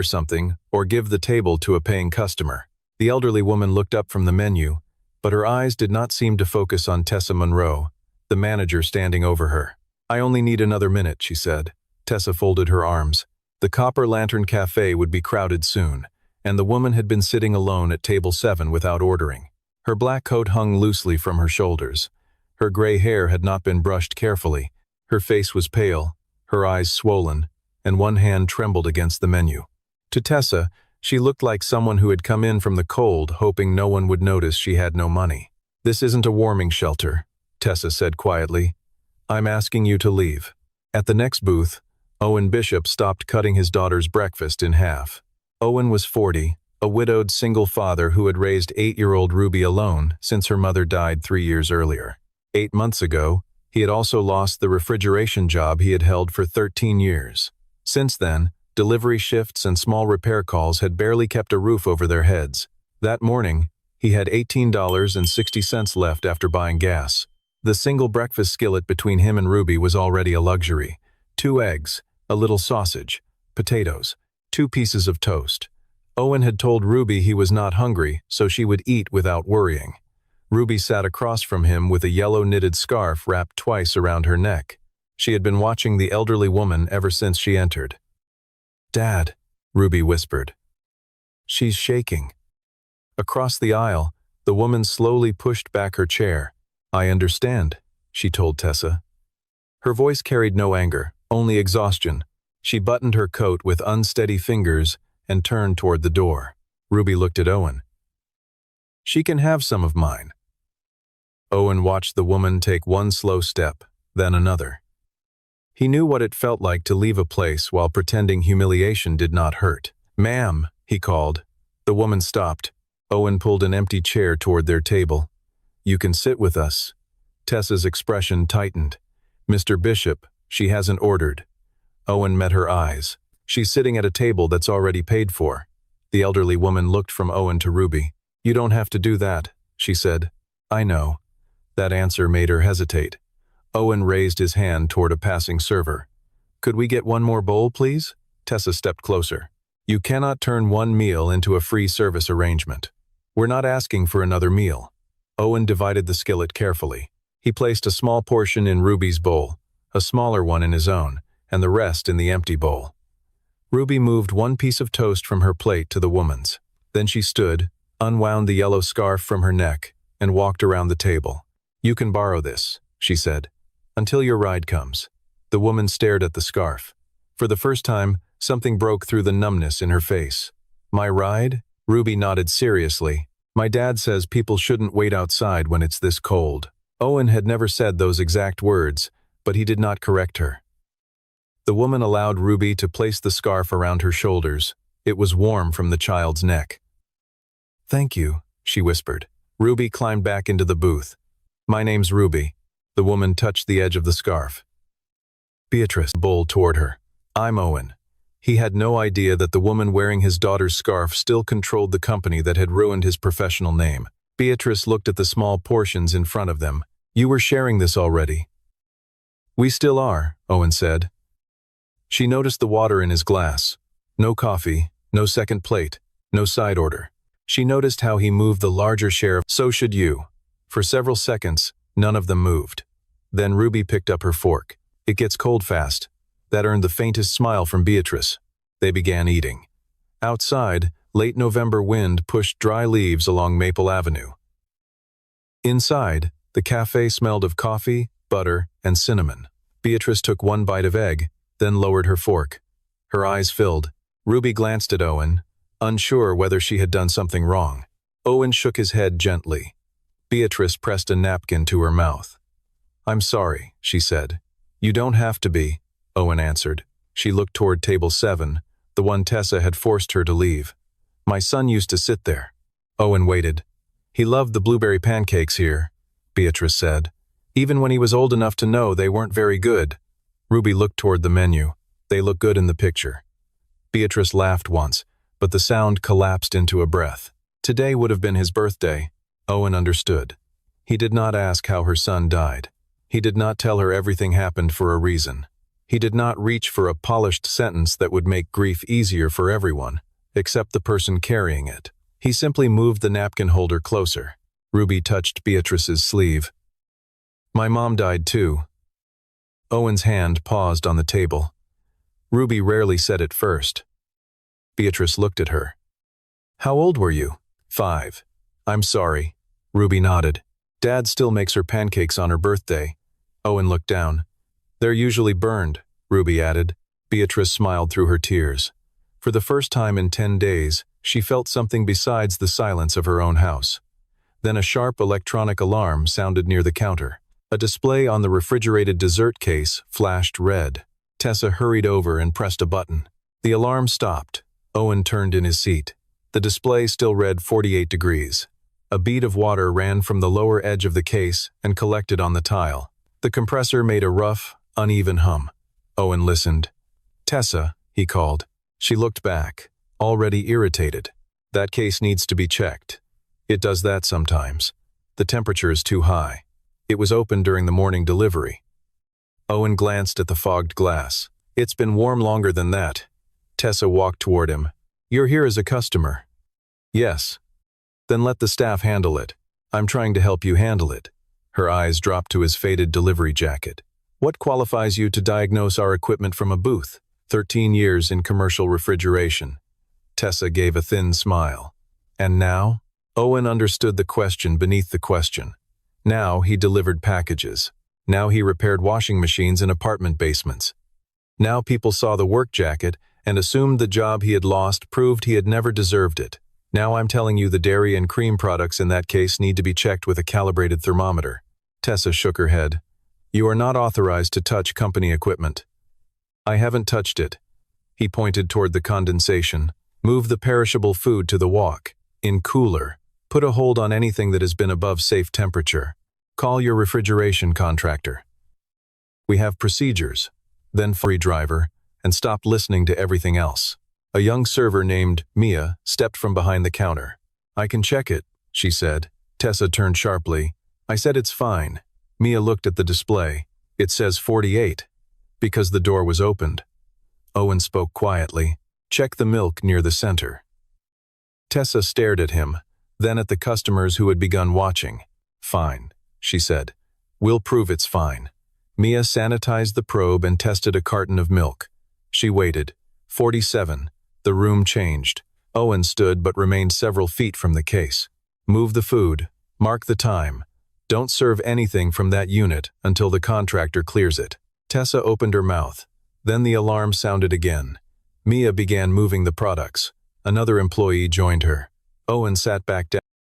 or something, or give the table to a paying customer. The elderly woman looked up from the menu, but her eyes did not seem to focus on Tessa Monroe, the manager standing over her. "I only need another minute," she said. Tessa folded her arms. The Copper Lantern Café would be crowded soon, and the woman had been sitting alone at table 7 without ordering. Her black coat hung loosely from her shoulders. Her gray hair had not been brushed carefully. Her face was pale, her eyes swollen, and one hand trembled against the menu. To Tessa, she looked like someone who had come in from the cold, hoping no one would notice she had no money. "This isn't a warming shelter," Tessa said quietly. "I'm asking you to leave." At the next booth, Owen Bishop stopped cutting his daughter's breakfast in half. Owen was 40, a widowed single father who had raised 8-year-old Ruby alone since her mother died 3 years earlier. 8 months ago, he had also lost the refrigeration job he had held for 13 years. Since then, delivery shifts and small repair calls had barely kept a roof over their heads. That morning, he had $18.60 left after buying gas. The single breakfast skillet between him and Ruby was already a luxury. 2 eggs, a little sausage, potatoes, 2 pieces of toast. Owen had told Ruby he was not hungry, so she would eat without worrying. Ruby sat across from him with a yellow knitted scarf wrapped twice around her neck. She had been watching the elderly woman ever since she entered. "Dad," Ruby whispered. "She's shaking." Across the aisle, the woman slowly pushed back her chair. "I understand," she told Tessa. Her voice carried no anger, only exhaustion. She buttoned her coat with unsteady fingers and turned toward the door. Ruby looked at Owen. "She can have some of mine." Owen watched the woman take one slow step, then another. He knew what it felt like to leave a place while pretending humiliation did not hurt. "Ma'am," he called. The woman stopped. Owen pulled an empty chair toward their table. "You can sit with us." Tessa's expression tightened. "Mr. Bishop, she hasn't ordered." Owen met her eyes. "She's sitting at a table that's already paid for." The elderly woman looked from Owen to Ruby. "You don't have to do that," she said. "I know." That answer made her hesitate. Owen raised his hand toward a passing server. "Could we get one more bowl, please?" Tessa stepped closer. "You cannot turn one meal into a free service arrangement. We're not asking for another meal." Owen divided the skillet carefully. He placed a small portion in Ruby's bowl, a smaller one in his own, and the rest in the empty bowl. Ruby moved one piece of toast from her plate to the woman's. Then she stood, unwound the yellow scarf from her neck, and walked around the table. "You can borrow this," she said, "until your ride comes." The woman stared at the scarf. For the first time, something broke through the numbness in her face. "My ride?" Ruby nodded seriously. "My dad says people shouldn't wait outside when it's this cold." Owen had never said those exact words, but he did not correct her. The woman allowed Ruby to place the scarf around her shoulders. It was warm from the child's neck. "Thank you," she whispered. Ruby climbed back into the booth. "My name's Ruby." The woman touched the edge of the scarf. Beatrice bowled toward her. "I'm Owen." He had no idea that the woman wearing his daughter's scarf still controlled the company that had ruined his professional name. Beatrice looked at the small portions in front of them. "You were sharing this already." "We still are," Owen said. She noticed the water in his glass. No coffee, no second plate, no side order. She noticed how he moved the larger share. "So should you." For several seconds, none of them moved. Then Ruby picked up her fork. "It gets cold fast." That earned the faintest smile from Beatrice. They began eating. Outside, late November wind pushed dry leaves along Maple Avenue. Inside, the cafe smelled of coffee, butter, and cinnamon. Beatrice took one bite of egg, then lowered her fork. Her eyes filled. Ruby glanced at Owen, unsure whether she had done something wrong. Owen shook his head gently. Beatrice pressed a napkin to her mouth. "I'm sorry," she said. "You don't have to be," Owen answered. She looked toward table 7, the one Tessa had forced her to leave. "My son used to sit there." Owen waited. "He loved the blueberry pancakes here," Beatrice said, "even when he was old enough to know they weren't very good." Ruby looked toward the menu. "They look good in the picture." Beatrice laughed once, but the sound collapsed into a breath. Today would have been his birthday. Owen understood. He did not ask how her son died. He did not tell her everything happened for a reason. He did not reach for a polished sentence that would make grief easier for everyone, except the person carrying it. He simply moved the napkin holder closer. Ruby touched Beatrice's sleeve. "My mom died too." Owen's hand paused on the table. Ruby rarely said it first. Beatrice looked at her. "How old were you?" "5. "I'm sorry." Ruby nodded. "Dad still makes her pancakes on her birthday." Owen looked down. "They're usually burned," Ruby added. Beatrice smiled through her tears. For the first time in 10 days, she felt something besides the silence of her own house. Then a sharp electronic alarm sounded near the counter. A display on the refrigerated dessert case flashed red. Tessa hurried over and pressed a button. The alarm stopped. Owen turned in his seat. The display still read 48 degrees. A bead of water ran from the lower edge of the case and collected on the tile. The compressor made a rough, uneven hum. Owen listened. "Tessa," he called. She looked back, already irritated. "That case needs to be checked." "It does that sometimes. The temperature is too high. It was opened during the morning delivery." Owen glanced at the fogged glass. "It's been warm longer than that." Tessa walked toward him. "You're here as a customer." "Yes." "Then let the staff handle it. I'm trying to help you handle it." Her eyes dropped to his faded delivery jacket. "What qualifies you to diagnose our equipment from a booth?" 13 years in commercial refrigeration." Tessa gave a thin smile. "And now?" Owen understood the question beneath the question. Now he delivered packages. Now he repaired washing machines in apartment basements. Now people saw the work jacket and assumed the job he had lost proved he had never deserved it. Now I'm telling you the dairy and cream products in that case need to be checked with a calibrated thermometer. Tessa shook her head. "You are not authorized to touch company equipment." "I haven't touched it." He pointed toward the condensation. "Move the perishable food to the wok. In cooler. Put a hold on anything that has been above safe temperature. Call your refrigeration contractor. We have procedures." Then free driver, and stopped listening to everything else. A young server named Mia stepped from behind the counter. "I can check it," she said. Tessa turned sharply. "I said it's fine." Mia looked at the display. "It says 48. Because the door was opened. Owen spoke quietly. "Check the milk near the center." Tessa stared at him, then at the customers who had begun watching. "Fine," she said. "We'll prove it's fine." Mia sanitized the probe and tested a carton of milk. She waited. 47. The room changed. Owen stood but remained several feet from the case. "Move the food. Mark the time. Don't serve anything from that unit until the contractor clears it." Tessa opened her mouth. Then the alarm sounded again. Mia began moving the products. Another employee joined her. Owen sat back down.